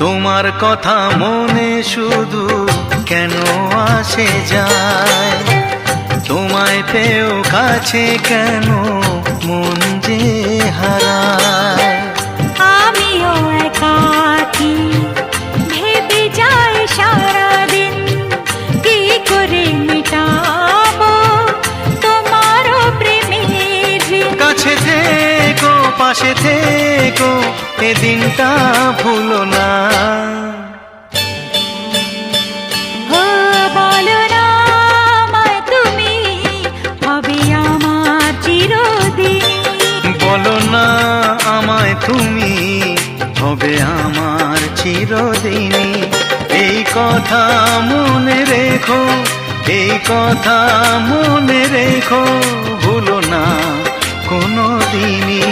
তোমার কথা মনে শুধু কেন আসে যায়, তোমায় পেয়েও কাছে কেন মন যে হারায়। আমিও একাকী ভেবে যাই সারাদিন, কি করে মেটাবো তোমারও প্রেমের ঋণ। কাছে থেকো, পাশে থেকো, এ দিনটা ভুলো না। ও বলো না আমায় তুমি, হবে আমার চিরদিন। বলো না আমায় তুমি, হবে আমার চিরদিনই। এই কথা মনে রেখো, এই কথা মনে রেখো, ভুলো না কোনো দিনই।